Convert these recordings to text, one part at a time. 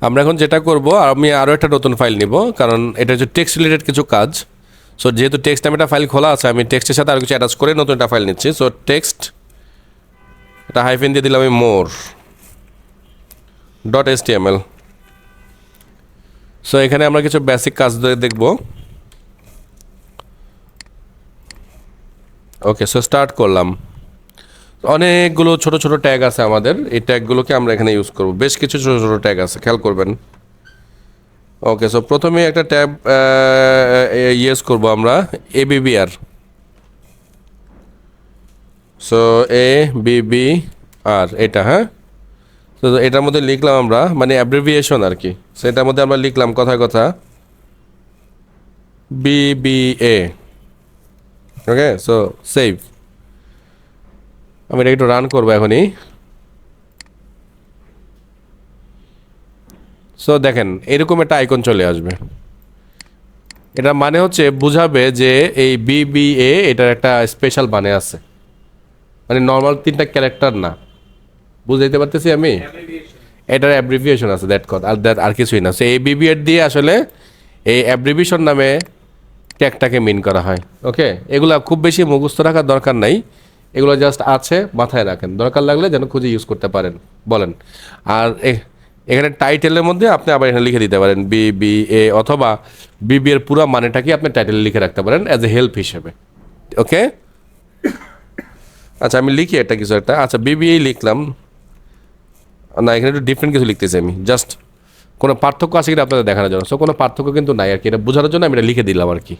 আমরা এখন যেটা করব, আমি আরও একটা নতুন ফাইল নিব, কারণ এটা হচ্ছে টেক্সট রিলেটেড কিছু কাজ। সো যেহেতু টেক্সট নামে একটা ফাইল খোলা আছে, আমি টেক্সটের সাথে আর কিছু অ্যাটাচ করে নতুন একটা ফাইল নিচ্ছি। সো টেক্সট, এটা হাইফেন দিয়ে দিলাম আমি মোর .html। সো এখানে আমরা কিছু বেসিক কাজ দেখব। ওকে, সো স্টার্ট করলাম। অনেকগুলো ছোট ছোট ট্যাগ আছে আমাদের, এই ট্যাগগুলোকে আমরা এখানে ইউজ করব। বেশ কিছু ছোট ছোট ট্যাগ আছে, খেয়াল করবেন। ওকে, সো প্রথমে একটা ট্যাব ইউজ করব আমরা, ABBR। সো ABBR এটা, হ্যাঁ। তো এটার মধ্যে লিখলাম আমরা, মানে অ্যাব্রিভিয়েশন আর কি। সেটার মধ্যে আমরা লিখলাম কথায় কথা BBA। ওকে, সো সেভ। আমি এটা একটু রান করবো এখনই। সো দেখেন এরকম একটা আইকন চলে আসবে। এটা মানে হচ্ছে বুঝাবে যে এই BBA এটার একটা স্পেশাল মানে আছে, মানে নর্মাল 3টা ক্যারেক্টার না। বুঝাইতে পারতেছি আমি? এটার অ্যাব্রিভিয়েশন আছে, দ্যাট কথা, আর কিছুই না। সো এই BBA দিয়ে আসলে এই অ্যাব্রিভিয়েশন নামে ট্যাগটাকে মিন করা হয়। ওকে, এগুলো খুব বেশি মুখস্থ রাখার দরকার নাই, এগুলো জাস্ট আছে, মাথায় রাখেন, দরকার লাগলে যেন খুঁজে ইউজ করতে পারেন। বলেন। আর এখানে টাইটেলের মধ্যে আপনি আবার এখানে লিখে দিতে পারেন BBA, অথবা BB এর পুরো মানেটাকে আপনি টাইটেলে লিখে রাখতে পারেন অ্যাজ এ হেল্প হিসেবে। ওকে, আচ্ছা আমি লিখি একটা কিছু একটা। আচ্ছা BBA লিখলাম না, এখানে একটু ডিফারেন্ট কিছু লিখতেছি আমি, জাস্ট কোনো পার্থক্য আছে কিনা আপনাদের দেখানোর জন্য। সো কোনো পার্থক্য কিন্তু নাই আর কি, এটা বোঝানোর জন্য আমি এটা লিখে দিলাম আর কি।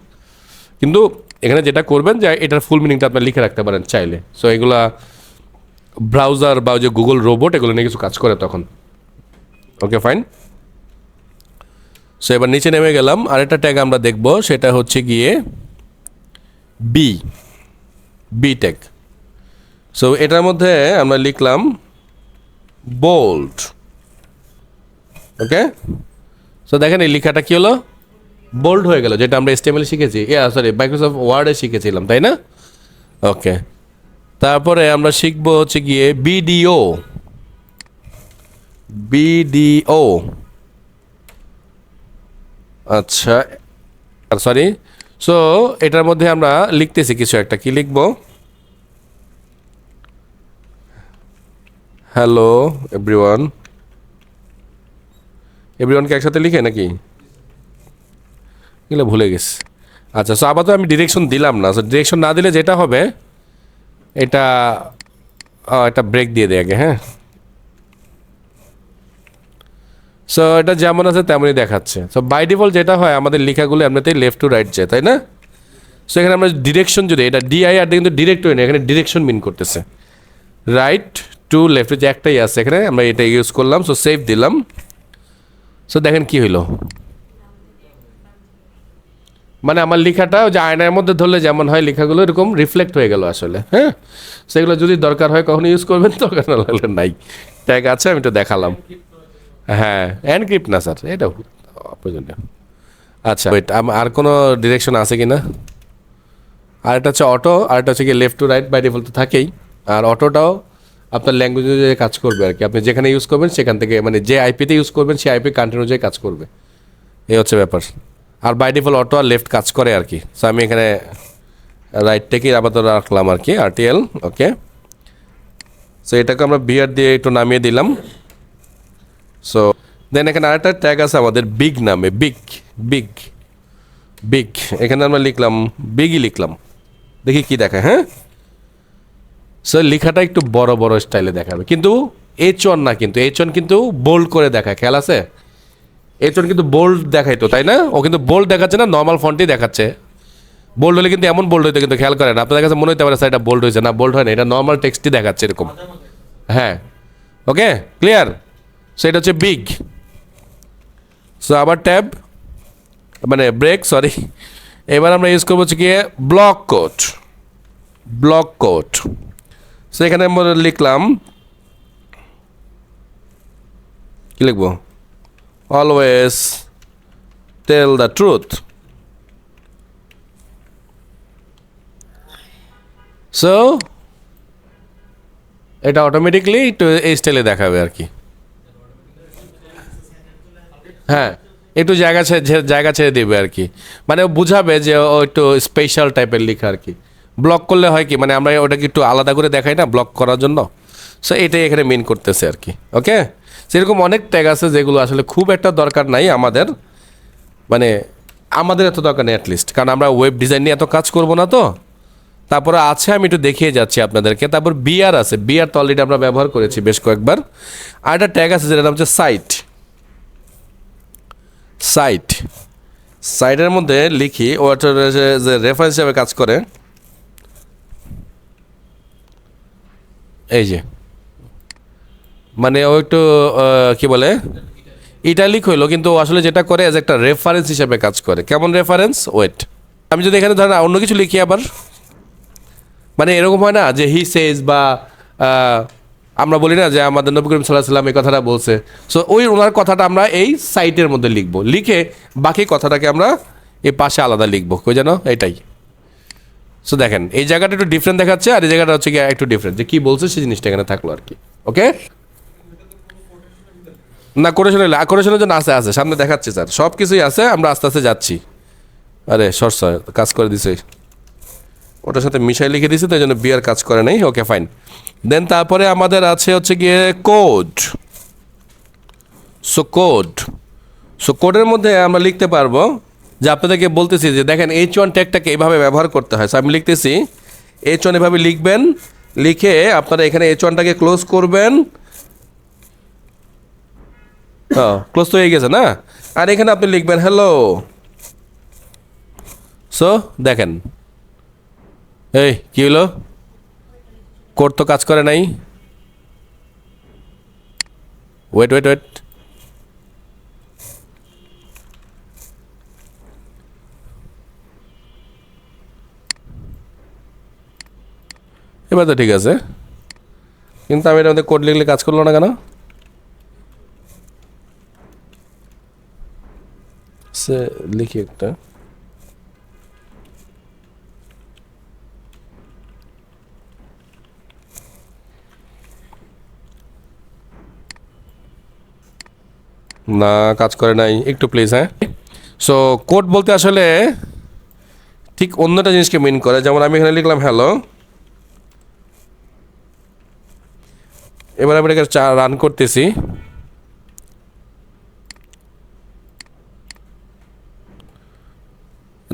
কিন্তু এখানে যেটা করবেন যে এটার ফুল মিনিংটা আপনি লিখে রাখতে পারেন চাইলে। সো এগুলা ব্রাউজার বা যে গুগল রোবট এগুলো নিয়ে কিছু কাজ করে তখন। Okay fine. সো এবার নিচে নেমে গেলাম, আরেকটা ট্যাগ আমরা দেখব, সেটা হচ্ছে গিয়ে বি ট্যাগ। সো এটার মধ্যে আমরা লিখলাম বোল্ড। ওকে, সো দেখেন এই লেখাটা কি হলো, বোল্ড হয়ে গেল, যেটা আমরা HTML শিখেছি, সরি মাইক্রোসফট ওয়ার্ডে শিখেছিলাম, তাই না? ওকে, তারপরে আমরা শিখবো হচ্ছে গিয়ে বিডিও। আচ্ছা সরি। সো এটার মধ্যে আমরা লিখতেছি কিছু একটা, কি লিখবো, হ্যালো এভরিওয়ান। এভরিওয়ানকে একসাথে লিখে নাকি, এগুলো ভুলে গেছি। আচ্ছা, সো আপাতত আমি ডিরেকশন দিলাম না। সো ডিরেকশন না দিলে যেটা হবে, এটা একটা ব্রেক দিয়ে দেয় আগে, হ্যাঁ। সো এটা যেমন আছে তেমনই দেখাচ্ছে। সো বাই ডিফল্ট যেটা হয়, আমাদের লেখাগুলো এমনিতেই লেফট টু রাইট যায়, তাই না? সো এখানে আমরা ডিরেকশন যদি, এটা DIR কিন্তু ডিরেক্ট হয় না, এখানে ডিরেকশন মিন করতেছে, রাইট টু লেফট যে একটাই আছে এখানে, আমরা এটা ইউজ করলাম। সো সেভ দিলাম। সো দেখেন কি হইলো, মানে আমার লেখাটা যে আয়নার মধ্যে ধরলে যেমন হয় লেখাগুলো এরকম রিফ্লেক্ট হয়ে গেল আসলে, হ্যাঁ। সেগুলো যদি দরকার হয় কখনো ইউজ করবেন, দরকার না লাগলে নাই। ট্যাগ আছে, আমি তো দেখালাম। হ্যাঁ, এনক্রিপ্ট না স্যার, এটা প্রয়োজনীয়। আচ্ছা ওয়েট, আর কোনো ডিরেকশন আছে কি না? আর একটা হচ্ছে অটো, আর একটা হচ্ছে কি left to right, by default তো থাকেই। আর অটোটাও আপনার ল্যাঙ্গুয়েজ অনুযায়ী কাজ করবে আর কি, আপনি যেখানে ইউজ করবেন সেখান থেকে, মানে যে আইপিতে ইউজ করবেন সেই আইপি কান্ট্রি অনুযায়ী কাজ করবে, এই হচ্ছে ব্যাপার। আর বাই ডিফল্ট অটো আর লেফট কাজ করে আর কি। সো আমি এখানে রাইটটাকেই আপাতত রাখলাম আর কি, RTL। ওকে, সো এটাকে আমরা বিআর দিয়ে একটু নামিয়ে দিলাম। সো দেন এখানে আরেকটা ট্যাগ আছে আমাদের বিগ নামে, বিগ। এখানে আমরা লিখলাম বিগই লিখলাম, দেখি কি দেখায়, হ্যাঁ। সো লেখাটা একটু বড় বড় স্টাইলে দেখাবে, কিন্তু H1 না, কিন্তু H1 কিন্তু বোল্ড করে দেখায়, খেয়াল আছে? H1 কিন্তু বোল্ড দেখাইতো, তাই না? ও কিন্তু বোল্ড দেখাচ্ছে না, নর্মাল ফন্টই দেখাচ্ছে। বোল্ড হলে কিন্তু এমন বোল্ড হইতো, কিন্তু খেয়াল করেন, আপনাদের কাছে মনে হতে পারে স্যার এটা বোল্ড হয়েছে, না বোল্ড হয় না, এটা নর্মাল টেক্সটই দেখাচ্ছে এরকম। হ্যাঁ, ওকে ক্লিয়ার। সো এটা হচ্ছে বিগ। সো আবার ট্যাব, মানে ব্রেক, সরি। এবার আমরা ইউজ করবো হচ্ছে গিয়ে ব্লক কোড। সো এখানে আমরা লিখলাম, কি লিখবো, always tell the truth. So এটা অটোমেটিকলি একটু এই স্টাইলে দেখাবে আর কি। হ্যাঁ, একটু জায়গা ছেড়ে দিবে আর কি, মানে ও বুঝাবে যে ও একটু স্পেশাল টাইপের লেখা আর কি। ব্লক করলে হয় কি, মানে আমরা ওটাকে একটু আলাদা করে দেখাই না ব্লক করার জন্য, সো এটাই এখানে মেন করতেছে আর কি। ওকে, সেরকম অনেক ট্যাগ আছে যেগুলো আসলে খুব একটা দরকার নাই আমাদের, মানে আমাদের এত দরকার নেই অ্যাটলিস্ট, কারণ আমরা ওয়েব ডিজাইন নিয়ে এত কাজ করব না তো। তারপরে আছে, আমি একটু দেখিয়ে যাচ্ছি আপনাদেরকে। তারপর বিআর আছে, বিআর তো অলরেডি আমরা ব্যবহার করেছি বেশ কয়েকবার। আর একটা ট্যাগ আছে যেটার নাম হচ্ছে সাইট। সাইট সাইটের মধ্যে লিখি ও একটা যে রেফারেন্স হিসাবে কাজ করে, এই যে মানে ও একটু কি বলে ইটালিক হইলো, কিন্তু ও আসলে যেটা করে এজ একটা রেফারেন্স হিসাবে কাজ করে। কেমন রেফারেন্স? ওয়েট, আমি যদি এখানে ধরেন অন্য কিছু লিখি আবার, মানে এরকম হয় না যে হি সেজ বা আমরা বলি না যে আমাদের নবী করিম সাল্লাল্লাহু আলাইহি ওয়াসাল্লাম এই কথাটা বলছে, সো ওই ওনার কথাটা আমরা এই সাইটের মধ্যে লিখবো, লিখে বাকি কথাটাকে আমরা এই পাশে আলাদা লিখবো, কই জানো এটাই। সো দেখেন এই জায়গাটা একটু ডিফারেন্ট দেখাচ্ছে, আর এই জায়গাটা হচ্ছে কি একটু ডিফারেন্ট, যে কী বলছে সেই জিনিসটা এখানে থাকলো আর কি। ওকে, না কোটেশনের জন্য আছে আছে সামনে দেখাচ্ছে স্যার, সব কিছুই আছে, আমরা আস্তে আস্তে যাচ্ছি। আরে সরস কাজ করে দিছে, ওটার সাথে মিশাই লিখে দিয়েছে, তাই জন্য বিয়ার কাজ করে নাই। Okay fine. দেন তারপরে আমাদের আছে হচ্ছে গিয়ে কোড। সো কোডের মধ্যে আমরা লিখতে পারবো যে আপনাদেরকে বলতেছি যে দেখেন H1 ট্যাগটাকে এইভাবে ব্যবহার করতে হয়। সো আমি লিখতেছি H1 এভাবে লিখবেন, লিখে আপনারা এখানে H1টাকে ক্লোজ করবেন। ক্লোজ তো হয়ে গেছে না, আর এখানে আপনি লিখবেন হ্যালো। সো দেখেন এই কি হলো, কোড তো কাজ করে নাই। ওয়েট, এবার তো ঠিক আছে, কিন্তু আমি এটার মধ্যে কোড লিখলে কাজ করলো না কেন? সে লিখি একটা, না কাজ করে নাই, একটু প্লিজ। হ্যাঁ, সো কোড বলতে আসলে ঠিক অন্যটা জিনিসকে মিন করে। যেমন আমি এখানে লিখলাম হ্যালো, এবার আমি এটাকে রান করতেছি।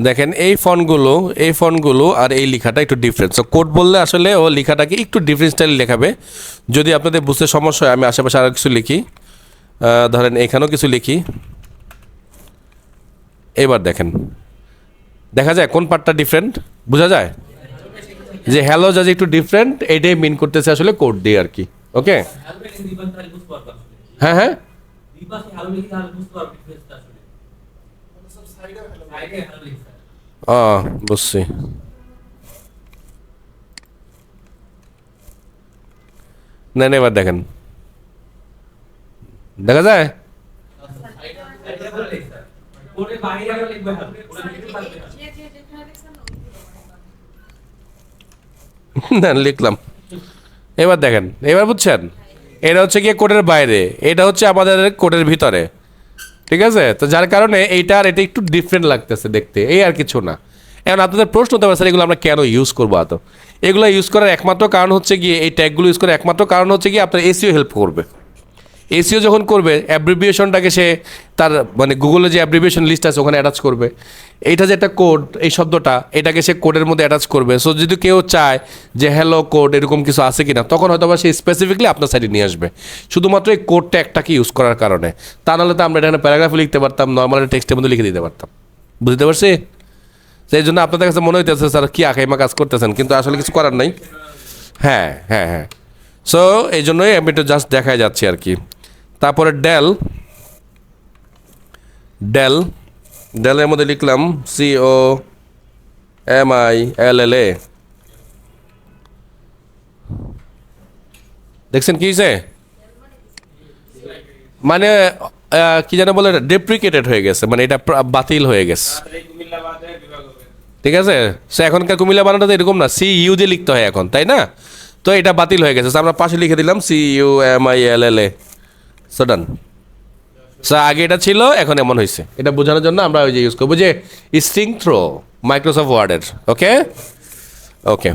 দেখেন এই ফন্টগুলো আর এই লেখাটা একটু ডিফারেন্ট। সো কোড বললে আসলে ও লেখাটাকে একটু ডিফারেন্ট স্টাইলে লেখাবে। যদি আপনাদের বুঝতে সমস্যা হয় আমি আশেপাশে আরও কিছু লিখি, ধরেন এখানেও কিছু লিখি। এবার দেখেন দেখা যায় কোন পার্টটা ডিফারেন্ট, বোঝা যায় যে হ্যালো যা একটু ডিফারেন্ট, এইটাই মিন করতেছে আসলে কোড দিয়ে আর কি। ওকে, হ্যাঁ হ্যাঁ, বুঝছি। না এবার দেখেন দেখা যায়, না লিখলাম। এবার দেখেন, এবার বুঝছেন, এটা হচ্ছে গিয়ে কোডের বাইরে, এটা হচ্ছে আমাদের কোডের ভিতরে। ঠিক আছে, তো যার কারণে এইটা আর এটা একটু ডিফারেন্ট লাগতেছে দেখতে, এই আর কিছু না। এখন আপনাদের প্রশ্ন হতে পারে স্যার এগুলো আমরা কেন ইউজ করবো? এগুলো ইউজ করার একমাত্র কারণ হচ্ছে গিয়ে, এই ট্যাগগুলো ইউজ করার একমাত্র কারণ হচ্ছে গিয়ে আপনার এসইও হেল্প করবে। এসইও যখন করবে অ্যাব্রিভিয়েশনটাকে সে তার মানে গুগলে যে অ্যাব্রিভিয়েশন লিস্ট আছে ওখানে অ্যাটাচ করবে। এইটা যে একটা কোড, এই শব্দটা এটাকে সে কোডের মধ্যে অ্যাটাচ করবে। সো যদি কেউ চায় যে হ্যালো কোড এরকম কিছু আছে কিনা, তখন হয়তো বা সে স্পেসিফিকলি আপনার সাইডে নিয়ে আসবে, শুধুমাত্র এই কোডটা একটাকে ইউজ করার কারণে। তা নাহলে তো আমরা এখানে প্যারাগ্রাফে লিখতে পারতাম, নর্মাল টেক্সটের মধ্যে লিখে দিতে পারতাম। বুঝতে পারছি? সেই জন্য আপনাদের কাছে মনে হইতেছে স্যার কি আকাইমা কাজ করতেছেন, কিন্তু আসলে কিছু করার নাই। হ্যাঁ হ্যাঁ হ্যাঁ, সো এই জন্যই আমি একটু জাস্ট দেখাই যাচ্ছি আর কি। তারপরে ডেলের মধ্যে লিখলাম COMILLA। দেখছেন কি হয়েছে, মানে কি যেন বলে ডেপ্রিকেটেড হয়ে গেছে, মানে এটা বাতিল হয়ে গেছে। ঠিক আছে, সে এখনকার কুমিল্লা বানানটা তো এরকম না, CU দিয়ে লিখতে হয় এখন, তাই না? তো এটা বাতিল হয়ে গেছে, আমরা পাশে লিখে দিলাম CUMILLA। সো ডান। সো আগে এটা ছিল, এখন এমন হয়েছে। এটা বোঝানোর জন্য আমরা ওই যে ইউজ করবো যে স্ট্রিং থ্রো মাইক্রোসফট ওয়ার্ডের। ওকে ওকে,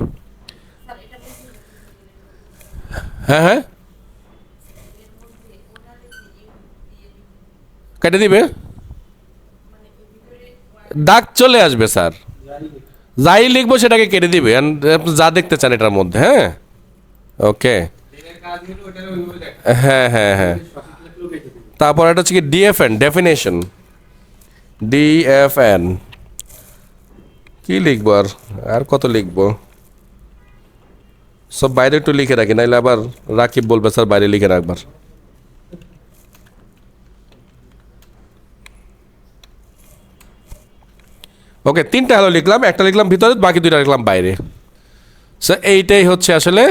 হ্যাঁ হ্যাঁ, কেটে দিবে, দাগ চলে আসবে স্যার। যাই লিখবো সেটাকে কেটে দিবে, and আপনি যা দেখতে চান এটার মধ্যে। হ্যাঁ ওকে, হ্যাঁ হ্যাঁ হ্যাঁ। তারপর এটা হচ্ছে কি ডিএফএন, ডেফিনেশন। ডিএফএন কি লিখবো আর, আর কত লিখবো, সব বাইরে একটু লিখে রাখি, নাইলে আবার রাকিব বলবে স্যার বাইরে লিখে রাখবার। ওকে, তিনটা হ্যালো লিখলাম, একটা লিখলাম ভিতরে, বাকি দুইটা লিখলাম বাইরে। সো এইটাই হচ্ছে আসলে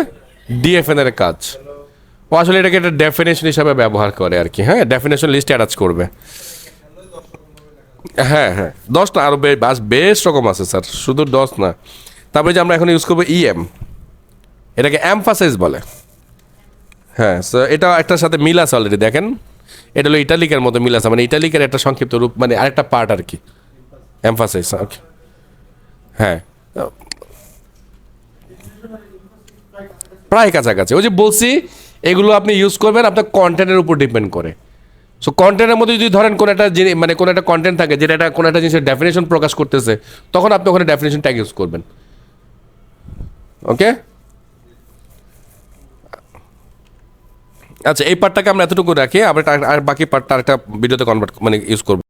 ডিএফএন এর কাজ। ও আসলে এটাকে একটা ডেফিনেশন হিসাবে ব্যবহার করে আর কি। হ্যাঁ, ডেফিনেশন লিস্টে অ্যাটাচ করবে। হ্যাঁ হ্যাঁ, 10 না, আরও বেশ রকম আছে স্যার, শুধু 10 না। তারপরে যে আমরা এখন ইউজ করবো ইএম, এটাকে এমফাসাইজ বলে। হ্যাঁ, সো এটা একটার সাথে মিল আছে অলরেডি, দেখেন এটা হলো ইটালিকের মতো মিল আছে, মানে ইটালিকের একটা সংক্ষিপ্ত রূপ, মানে আরেকটা পার্ট আর কি, এমফাসাইজ। ওকে, হ্যাঁ প্রায় কাছাকাছি। ওই যে বলছি, এগুলো আপনি ইউজ করবেন আপনার কন্টেন্টের উপর ডিপেন্ড করে। সো কন্টেন্টের মধ্যে যদি ধরেন কোনো একটা জিনিস, মানে কোনো একটা কন্টেন্ট থাকে যেটা একটা কোনো একটা জিনিসের ডেফিনেশন প্রকাশ করতেছে, তখন আপনি ওখানে ডেফিনেশন ট্যাগ ইউজ করবেন। ওকে, আচ্ছা এই পার্টটাকে আমরা এতটুকু রাখি, আমরা আর বাকি পার্টটা একটা ভিডিওতে কনভার্ট মানে ইউজ করবো।